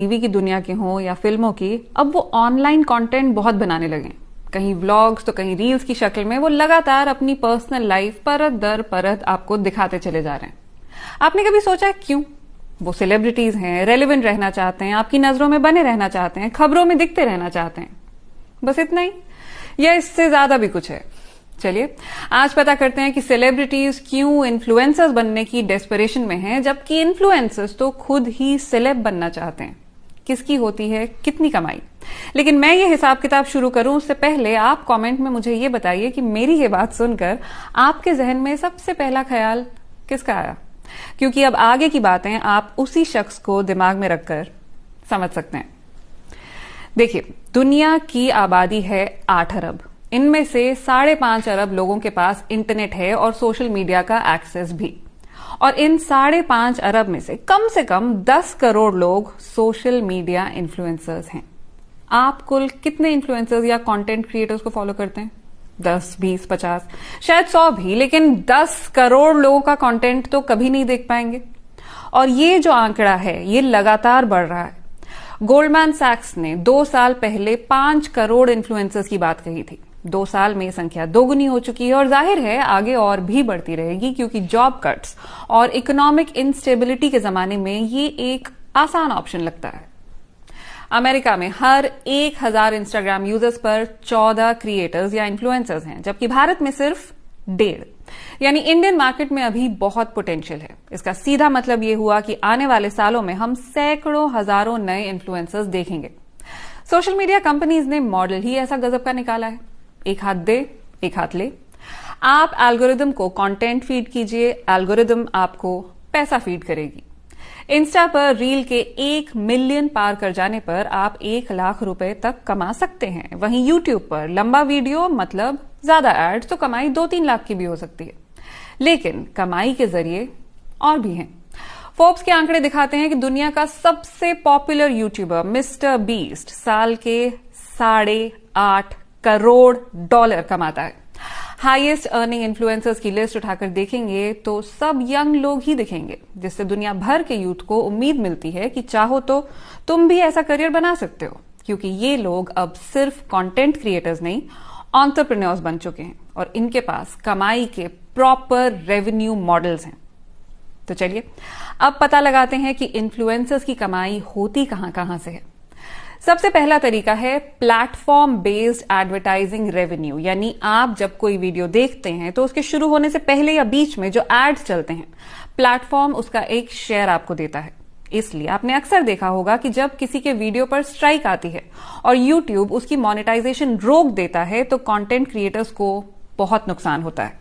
TV की दुनिया के हों या फिल्मों की, अब वो ऑनलाइन कंटेंट बहुत बनाने लगे। कहीं व्लॉग्स तो कहीं रील्स की शक्ल में वो लगातार अपनी पर्सनल लाइफ परत दर परत आपको दिखाते चले जा रहे हैं। आपने कभी सोचा है क्यों? वो सेलिब्रिटीज हैं, रेलेवेंट रहना चाहते हैं, आपकी नजरों में बने रहना चाहते हैं, खबरों में दिखते रहना चाहते हैं, बस इतना ही या इससे ज्यादा भी कुछ है? चलिए आज पता करते हैं कि सेलिब्रिटीज क्यों इन्फ्लुएंसर्स बनने की डेस्परेशन में हैं, जबकि इन्फ्लुएंसर्स तो खुद ही सेलेब बनना चाहते हैं। किसकी होती है कितनी कमाई? लेकिन मैं ये हिसाब किताब शुरू करूं उससे पहले आप कमेंट में मुझे ये बताइए कि मेरी ये बात सुनकर आपके जहन में सबसे पहला ख्याल किसका आया? क्योंकि अब आगे की बातें आप उसी शख्स को दिमाग में रखकर समझ सकते हैं। देखिए, दुनिया की आबादी है 8 अरब। इनमें से 5.5 अरब लोगों के पास इंटरनेट है और सोशल मीडिया का एक्सेस भी। और इन 5.5 अरब में से कम 10 करोड़ लोग सोशल मीडिया इन्फ्लुएंसर्स हैं। आप कुल कितने इन्फ्लुएंसर्स या कंटेंट क्रिएटर्स को फॉलो करते हैं? 10, 20, 50, शायद 100 भी, लेकिन 10 करोड़ लोगों का कंटेंट तो कभी नहीं देख पाएंगे। और ये जो आंकड़ा है ये लगातार बढ़ रहा है। गोल्डमैन सैक्स ने 2 साल पहले 5 करोड़ इन्फ्लुएंसर्स की बात कही थी। 2 साल में संख्या दोगुनी हो चुकी है और जाहिर है आगे और भी बढ़ती रहेगी, क्योंकि जॉब कट्स और इकोनॉमिक इंस्टेबिलिटी के जमाने में ये एक आसान ऑप्शन लगता है। अमेरिका में हर 1000 इंस्टाग्राम यूजर्स पर 14 क्रिएटर्स या इन्फ्लुएंसर्स हैं, जबकि भारत में सिर्फ 1.5। यानी इंडियन मार्केट में अभी बहुत पोटेंशियल है। इसका सीधा मतलब ये हुआ कि आने वाले सालों में हम सैकड़ों हजारों नए इन्फ्लुएंसर्स देखेंगे। सोशल मीडिया कंपनीज ने मॉडल ही ऐसा गजब का निकाला है, एक हाथ दे एक हाथ ले। आप एल्गोरिदम को कंटेंट फीड कीजिए, एल्गोरिदम आपको पैसा फीड करेगी। इंस्टा पर रील के 1 मिलियन पार कर जाने पर आप 1 लाख रुपए तक कमा सकते हैं। वहीं यूट्यूब पर लंबा वीडियो मतलब ज्यादा एड्स तो कमाई 2-3 लाख की भी हो सकती है। लेकिन कमाई के जरिए और भी हैं। फोर्ब्स के आंकड़े दिखाते हैं कि दुनिया का सबसे पॉपुलर यूट्यूबर मिस्टर बीस्ट साल के 8.5 करोड़ डॉलर कमाता है। हाईएस्ट अर्निंग इन्फ्लुएंसर्स की लिस्ट उठाकर देखेंगे तो सब यंग लोग ही दिखेंगे, जिससे दुनिया भर के यूथ को उम्मीद मिलती है कि चाहो तो तुम भी ऐसा करियर बना सकते हो, क्योंकि ये लोग अब सिर्फ कंटेंट क्रिएटर्स नहीं, एंटरप्रेन्योर्स बन चुके हैं और इनके पास कमाई के प्रॉपर रेवेन्यू मॉडल्स हैं। तो चलिए अब पता लगाते हैं कि इन्फ्लुएंसर्स की कमाई होती कहां से है। सबसे पहला तरीका है प्लेटफॉर्म बेस्ड एडवर्टाइजिंग रेवेन्यू। यानी आप जब कोई वीडियो देखते हैं तो उसके शुरू होने से पहले या बीच में जो एड्स चलते हैं, प्लेटफॉर्म उसका एक शेयर आपको देता है। इसलिए आपने अक्सर देखा होगा कि जब किसी के वीडियो पर स्ट्राइक आती है और यूट्यूब उसकी मोनेटाइजेशन रोक देता है तो कंटेंट क्रिएटर्स को बहुत नुकसान होता है।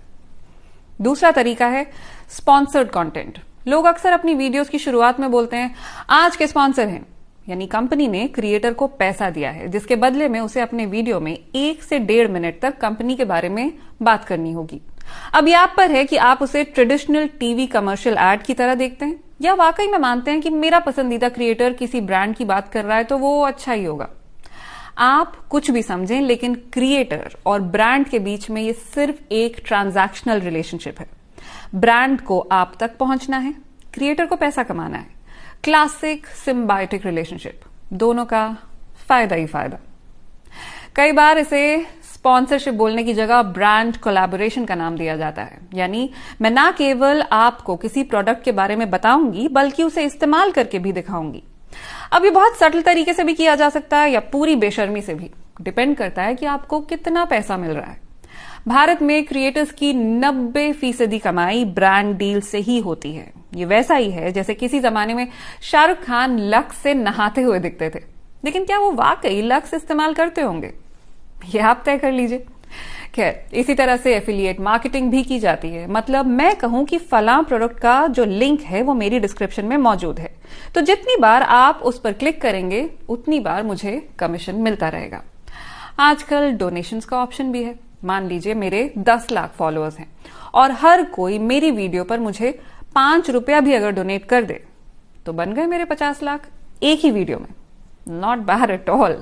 दूसरा तरीका है स्पॉन्सर्ड कंटेंट। लोग अक्सर अपनी वीडियोस की शुरुआत में बोलते हैं आज के स्पॉन्सर हैं, यानी कंपनी ने क्रिएटर को पैसा दिया है जिसके बदले में उसे अपने वीडियो में 1 से 1.5 मिनट तक कंपनी के बारे में बात करनी होगी। अब ये आप पर है कि आप उसे ट्रेडिशनल टीवी कमर्शियल एड की तरह देखते हैं या वाकई में मानते हैं कि मेरा पसंदीदा क्रिएटर किसी ब्रांड की बात कर रहा है तो वो अच्छा ही होगा। आप कुछ भी समझें, लेकिन क्रिएटर और ब्रांड के बीच में ये सिर्फ एक ट्रांजैक्शनल रिलेशनशिप है। ब्रांड को आप तक पहुंचना है, क्रिएटर को पैसा कमाना है। क्लासिक सिम्बायोटिक रिलेशनशिप, दोनों का फायदा ही फायदा। कई बार इसे स्पॉन्सरशिप बोलने की जगह ब्रांड कोलैबोरेशन का नाम दिया जाता है। यानी मैं ना केवल आपको किसी प्रोडक्ट के बारे में बताऊंगी बल्कि उसे इस्तेमाल करके भी दिखाऊंगी। अब ये बहुत सटल तरीके से भी किया जा सकता है या पूरी बेशर्मी से भी, डिपेंड करता है कि आपको कितना पैसा मिल रहा है। भारत में क्रिएटर्स की 90% कमाई ब्रांड डील से ही होती है। ये वैसा ही है जैसे किसी जमाने में शाहरुख खान लक्स से नहाते हुए दिखते थे, लेकिन क्या वो वाकई लक्स इस्तेमाल करते होंगे, ये आप तय कर लीजिए। खैर, इसी तरह से एफिलिएट मार्केटिंग भी की जाती है। मतलब मैं कहूं कि फलां प्रोडक्ट का जो लिंक है वो मेरी डिस्क्रिप्शन में मौजूद है, तो जितनी बार आप उस पर क्लिक करेंगे उतनी बार मुझे कमीशन मिलता रहेगा। आजकल डोनेशंस का ऑप्शन भी है। मान लीजिए मेरे 10 लाख फॉलोअर्स हैं और हर कोई मेरी वीडियो पर मुझे 5 रुपया भी अगर डोनेट कर दे तो बन गए मेरे 50 लाख एक ही वीडियो में। Not bad at all.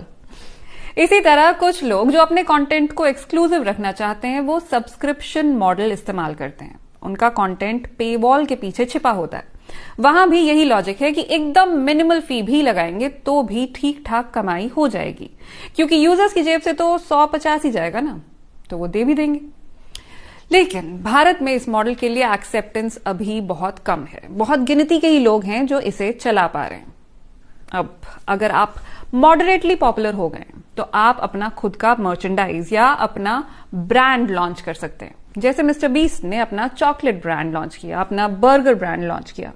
इसी तरह कुछ लोग जो अपने कंटेंट को एक्सक्लूसिव रखना चाहते हैं वो सब्सक्रिप्शन मॉडल इस्तेमाल करते हैं। उनका कंटेंट पेवॉल के पीछे छिपा होता है। वहां भी यही लॉजिक है कि एकदम मिनिमल फी भी लगाएंगे तो भी ठीक ठाक कमाई हो जाएगी, क्योंकि यूजर्स की जेब से तो 150 ही जाएगा ना, तो वो दे भी देंगे। लेकिन भारत में इस मॉडल के लिए एक्सेप्टेंस अभी बहुत कम है। बहुत गिनती के ही लोग हैं जो इसे चला पा रहे हैं। अब अगर आप मॉडरेटली पॉपुलर हो गए तो आप अपना खुद का मर्चेंडाइज या अपना ब्रांड लॉन्च कर सकते हैं। जैसे मिस्टर बीस्ट ने अपना चॉकलेट ब्रांड लॉन्च किया, अपना बर्गर ब्रांड लॉन्च किया।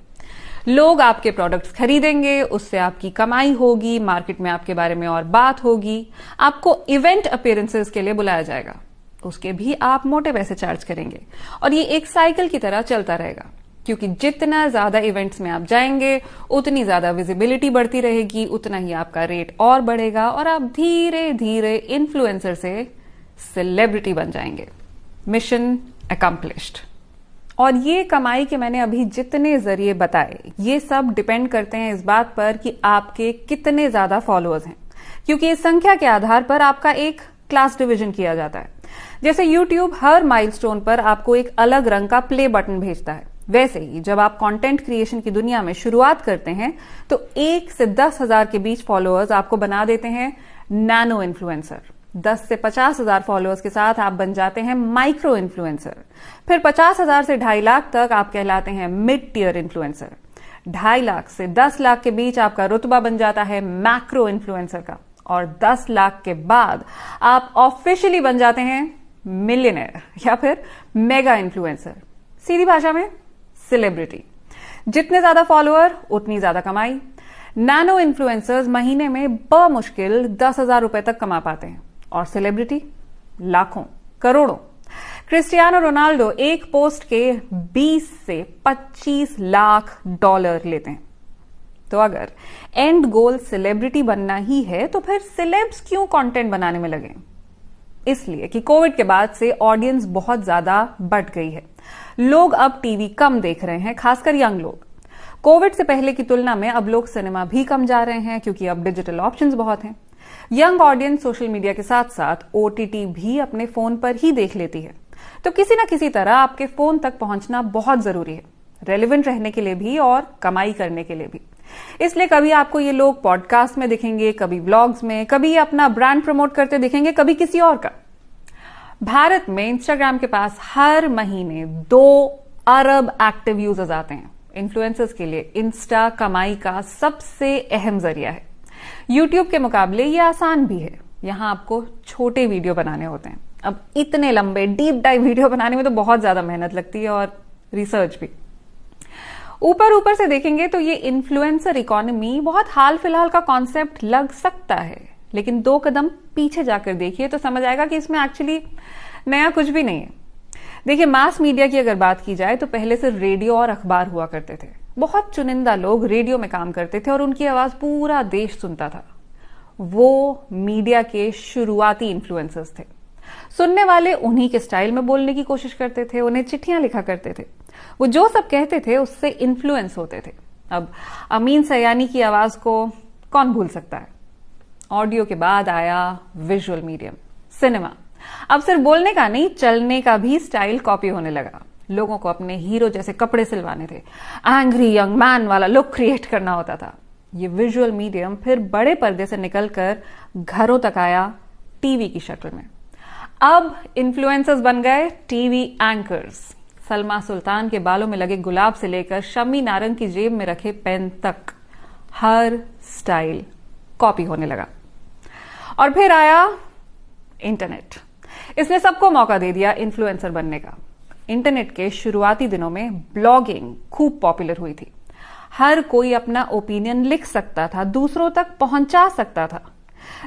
लोग आपके प्रोडक्ट्स खरीदेंगे, उससे आपकी कमाई होगी, मार्केट में आपके बारे में और बात होगी, आपको इवेंट अपीयरेंसेस के लिए बुलाया जाएगा, उसके भी आप मोटे पैसे चार्ज करेंगे, और ये एक साइकिल की तरह चलता रहेगा, क्योंकि जितना ज्यादा इवेंट्स में आप जाएंगे उतनी ज्यादा विजिबिलिटी बढ़ती रहेगी, उतना ही आपका रेट और बढ़ेगा और आप धीरे धीरे इन्फ्लुएंसर से सेलिब्रिटी बन जाएंगे। Mission accomplished. और ये कमाई के मैंने अभी जितने जरिए बताए, ये सब डिपेंड करते हैं इस बात पर कि आपके कितने ज्यादा फॉलोअर्स हैं, क्योंकि इस संख्या के आधार पर आपका एक क्लास डिवीजन किया जाता है। जैसे YouTube हर माइलस्टोन पर आपको एक अलग रंग का प्ले बटन भेजता है, वैसे ही जब आप कंटेंट क्रिएशन की दुनिया में शुरुआत करते हैं तो 1 से 10,000 के बीच फॉलोअर्स आपको बना देते हैं नैनो इन्फ्लुएंसर। 10 से 50,000 फॉलोअर्स के साथ आप बन जाते हैं माइक्रो इन्फ्लुएंसर। फिर 50,000 से 2.5 लाख तक आप कहलाते हैं मिड टियर इन्फ्लुएंसर। 2.5 लाख से 10 लाख के बीच आपका रुतबा बन जाता है मैक्रो इन्फ्लुएंसर का, और 10 लाख के बाद आप ऑफिशियली बन जाते हैं मिलियनेयर या फिर मेगा इन्फ्लुएंसर। सीधी भाषा में सेलिब्रिटी। जितने ज्यादा फॉलोअर उतनी ज्यादा कमाई। नैनो इन्फ्लुएंसर्स महीने में बमुश्किल 10,000 रुपए तक कमा पाते हैं, और सेलिब्रिटी लाखों करोड़ों। क्रिस्टियानो रोनाल्डो एक पोस्ट के 20 से 25 लाख डॉलर लेते हैं। तो अगर एंड गोल सेलिब्रिटी बनना ही है तो फिर सेलेब्स क्यों कंटेंट बनाने में लगे? इसलिए कि कोविड के बाद से ऑडियंस बहुत ज्यादा बढ़ गई है। लोग अब टीवी कम देख रहे हैं, खासकर यंग लोग। कोविड से पहले की तुलना में अब लोग सिनेमा भी कम जा रहे हैं, क्योंकि अब डिजिटल ऑप्शंस बहुत हैं। यंग ऑडियंस सोशल मीडिया के साथ साथ ओटीटी भी अपने फोन पर ही देख लेती है। तो किसी ना किसी तरह आपके फोन तक पहुंचना बहुत जरूरी है, रेलेवेंट रहने के लिए भी और कमाई करने के लिए भी। इसलिए कभी आपको ये लोग पॉडकास्ट में दिखेंगे, कभी व्लॉग्स में, कभी अपना ब्रांड प्रमोट करते दिखेंगे, कभी किसी और का। भारत में इंस्टाग्राम के पास हर महीने 2 अरब एक्टिव यूजर्स आते हैं। इन्फ्लुएंसर्स के लिए इंस्टा कमाई का सबसे अहम जरिया है। यूट्यूब के मुकाबले ये आसान भी है। यहां आपको छोटे वीडियो बनाने होते हैं। अब इतने लंबे डीप डाइव वीडियो बनाने में तो बहुत ज्यादा मेहनत लगती है, और रिसर्च भी। ऊपर से देखेंगे तो ये इन्फ्लुएंसर इकोनॉमी बहुत हाल फिलहाल का कॉन्सेप्ट लग सकता है, लेकिन 2 कदम पीछे जाकर देखिए तो समझ आएगा कि इसमें एक्चुअली नया कुछ भी नहीं है। देखिए, मास मीडिया की अगर बात की जाए तो पहले सिर्फ रेडियो और अखबार हुआ करते थे। बहुत चुनिंदा लोग रेडियो में काम करते थे और उनकी आवाज पूरा देश सुनता था। वो मीडिया के शुरुआती इन्फ्लुएंसर्स थे। सुनने वाले उन्हीं के स्टाइल में बोलने की कोशिश करते थे, उन्हें चिट्ठियां लिखा करते थे। वो जो सब कहते थे उससे इन्फ्लुएंस होते थे। अब अमीन सयानी की आवाज को कौन भूल सकता है? ऑडियो के बाद आया विजुअल मीडियम, सिनेमा। अब सिर्फ बोलने का नहीं, चलने का भी स्टाइल कॉपी होने लगा। लोगों को अपने हीरो जैसे कपड़े सिलवाने थे, एंग्री यंग मैन वाला लुक क्रिएट करना होता था। ये विजुअल मीडियम फिर बड़े पर्दे से निकलकर घरों तक आया टीवी की शक्ल में। अब इन्फ्लुएंसर्स बन गए टीवी एंकर्स। सलमा सुल्तान के बालों में लगे गुलाब से लेकर शम्मी नारंग की जेब में रखे पेन तक हर स्टाइल कॉपी होने लगा। और फिर आया इंटरनेट। इसने सबको मौका दे दिया इन्फ्लुएंसर बनने का। इंटरनेट के शुरुआती दिनों में ब्लॉगिंग खूब पॉपुलर हुई थी। हर कोई अपना ओपिनियन लिख सकता था, दूसरों तक पहुंचा सकता था।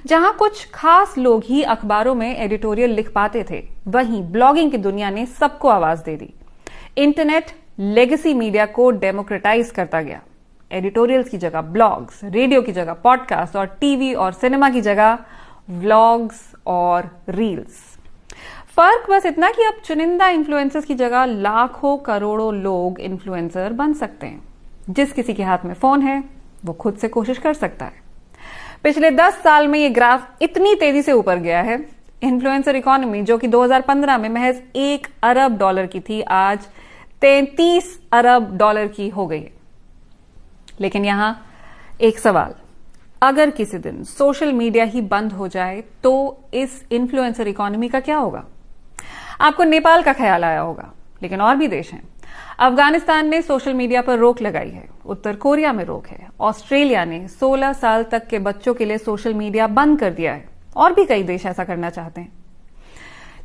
जहां कुछ खास लोग ही अखबारों में एडिटोरियल लिख पाते थे, वहीं ब्लॉगिंग की दुनिया ने सबको आवाज दे दी। इंटरनेट लेगेसी मीडिया को डेमोक्रेटाइज करता गया। एडिटोरियल्स की जगह ब्लॉग्स, रेडियो की जगह पॉडकास्ट, और टीवी और सिनेमा की जगह व्लॉग्स और रील्स। फर्क बस इतना कि अब चुनिंदा इन्फ्लुएंसर्स की जगह लाखों करोड़ों लोग इन्फ्लुएंसर बन सकते हैं। जिस किसी के हाथ में फोन है वो खुद से कोशिश कर सकता है। पिछले 10 साल में ये ग्राफ इतनी तेजी से ऊपर गया है। इन्फ्लुएंसर इकोनॉमी, जो कि 2015 में महज $1 अरब की थी, आज $33 अरब की हो गई है। लेकिन यहां एक सवाल, अगर किसी दिन सोशल मीडिया ही बंद हो जाए तो इस इन्फ्लुएंसर इकोनॉमी का क्या होगा? आपको नेपाल का ख्याल आया होगा, लेकिन और भी देश हैं। अफगानिस्तान ने सोशल मीडिया पर रोक लगाई है, उत्तर कोरिया में रोक है, ऑस्ट्रेलिया ने 16 साल तक के बच्चों के लिए सोशल मीडिया बंद कर दिया है, और भी कई देश ऐसा करना चाहते हैं।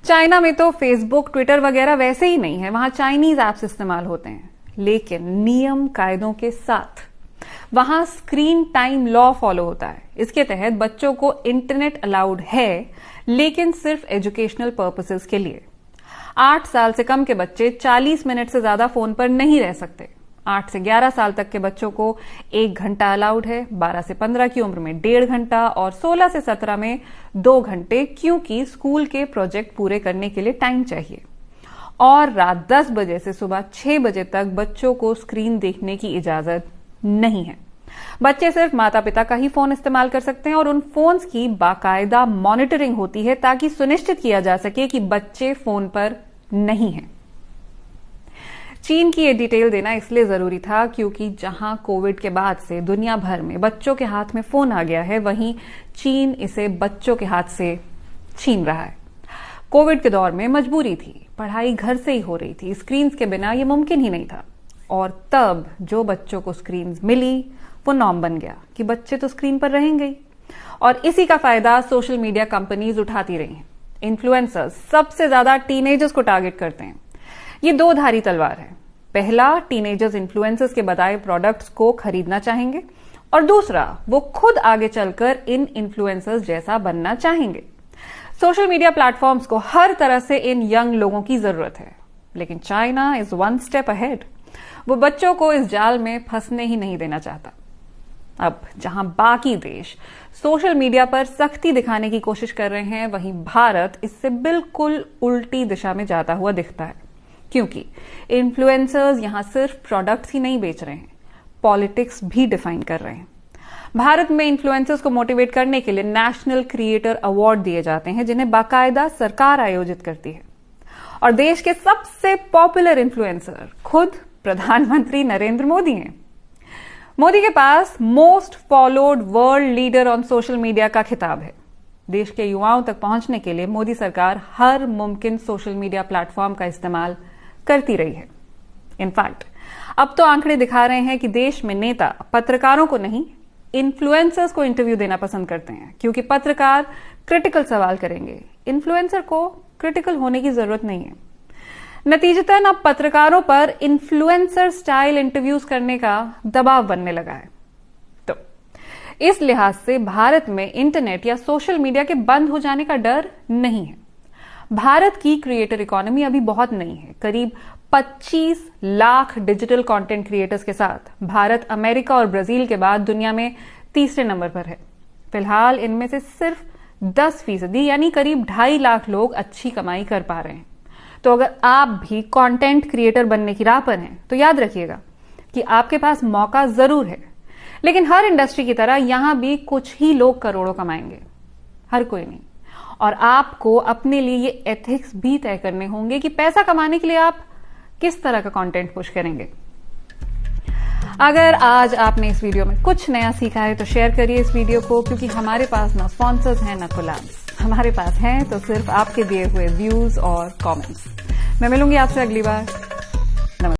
चाइना में तो फेसबुक, ट्विटर वगैरह वैसे ही नहीं है, वहां चाइनीज ऐप्स इस्तेमाल होते हैं, लेकिन नियम कायदों के साथ। वहां स्क्रीन टाइम लॉ फॉलो होता है। इसके तहत बच्चों को इंटरनेट अलाउड है, लेकिन सिर्फ एजुकेशनल पर्पसेस के लिए। 8 साल से कम के बच्चे 40 मिनट से ज्यादा फोन पर नहीं रह सकते। 8 से 11 साल तक के बच्चों को 1 घंटा अलाउड है, 12 से 15 की उम्र में 1.5 घंटा और 16 से 17 में 2 घंटे, क्योंकि स्कूल के प्रोजेक्ट पूरे करने के लिए टाइम चाहिए। और रात 10 बजे से सुबह 6 बजे तक बच्चों को स्क्रीन देखने की इजाजत नहीं है। बच्चे सिर्फ माता पिता का ही फोन इस्तेमाल कर सकते हैं और उन फोन्स की बाकायदा मॉनिटरिंग होती है ताकि सुनिश्चित किया जा सके कि बच्चे फोन पर नहीं हैं। चीन की ये डिटेल देना इसलिए जरूरी था क्योंकि जहां कोविड के बाद से दुनिया भर में बच्चों के हाथ में फोन आ गया है, वहीं चीन इसे बच्चों के हाथ से छीन रहा है। कोविड के दौर में मजबूरी थी, पढ़ाई घर से ही हो रही थी, स्क्रीन के बिना यह मुमकिन ही नहीं था। और तब जो बच्चों को स्क्रीन मिली वो नॉर्म बन गया कि बच्चे तो स्क्रीन पर रहेंगे ही। और इसी का फायदा सोशल मीडिया कंपनीज उठाती रही हैं। इन्फ्लुएंसर्स सबसे ज्यादा टीनेजर्स को टारगेट करते हैं। ये दो धारी तलवार है। पहला, टीनेजर्स इन्फ्लुएंसर्स के बताए प्रोडक्ट्स को खरीदना चाहेंगे, और दूसरा, वो खुद आगे चलकर इन इन्फ्लुएंसर्स जैसा बनना चाहेंगे। सोशल मीडिया प्लेटफॉर्म्स को हर तरह से इन यंग लोगों की जरूरत है, लेकिन चाइना इज 1 स्टेप अहेड। वो बच्चों को इस जाल में फंसने ही नहीं देना चाहता। अब जहां बाकी देश सोशल मीडिया पर सख्ती दिखाने की कोशिश कर रहे हैं, वहीं भारत इससे बिल्कुल उल्टी दिशा में जाता हुआ दिखता है, क्योंकि इन्फ्लुएंसर्स यहां सिर्फ प्रोडक्ट्स ही नहीं बेच रहे हैं, पॉलिटिक्स भी डिफाइन कर रहे हैं। भारत में इन्फ्लुएंसर्स को मोटिवेट करने के लिए नेशनल क्रिएटर अवार्ड दिए जाते हैं, जिन्हें बाकायदा सरकार आयोजित करती है। और देश के सबसे पॉपुलर इन्फ्लुएंसर खुद प्रधानमंत्री नरेंद्र मोदी हैं। मोदी के पास most followed world leader on social media का खिताब है। देश के युवाओं तक पहुंचने के लिए मोदी सरकार हर मुमकिन सोशल मीडिया प्लेटफॉर्म का इस्तेमाल करती रही है। इनफैक्ट अब तो आंकड़े दिखा रहे हैं कि देश में नेता पत्रकारों को नहीं, इन्फ्लुएंसर्स को इंटरव्यू देना पसंद करते हैं, क्योंकि पत्रकार क्रिटिकल सवाल करेंगे, इन्फ्लुएंसर को क्रिटिकल होने की जरूरत नहीं है। नतीजतन अब पत्रकारों पर इन्फ्लुएंसर स्टाइल इंटरव्यूज करने का दबाव बनने लगा है। तो इस लिहाज से भारत में इंटरनेट या सोशल मीडिया के बंद हो जाने का डर नहीं है। भारत की क्रिएटर इकोनॉमी अभी बहुत नई है। करीब 25 लाख डिजिटल कंटेंट क्रिएटर्स के साथ भारत अमेरिका और ब्राजील के बाद दुनिया में तीसरे नंबर पर है। फिलहाल इनमें से सिर्फ 10% यानी करीब 2.5 लाख लोग अच्छी कमाई कर पा रहे हैं। तो अगर आप भी कंटेंट क्रिएटर बनने की राह पर हैं, तो याद रखिएगा कि आपके पास मौका जरूर है, लेकिन हर इंडस्ट्री की तरह यहां भी कुछ ही लोग करोड़ों कमाएंगे, हर कोई नहीं। और आपको अपने लिए ये एथिक्स भी तय करने होंगे कि पैसा कमाने के लिए आप किस तरह का कंटेंट पुश करेंगे। अगर आज आपने इस वीडियो में कुछ नया सीखा है तो शेयर करिए इस वीडियो को, क्योंकि हमारे पास ना स्पॉन्सर्स हैं ना कोलैब्स, हमारे पास हैं तो सिर्फ आपके दिए हुए व्यूज और कमेंट्स। मैं मिलूंगी आपसे अगली बार।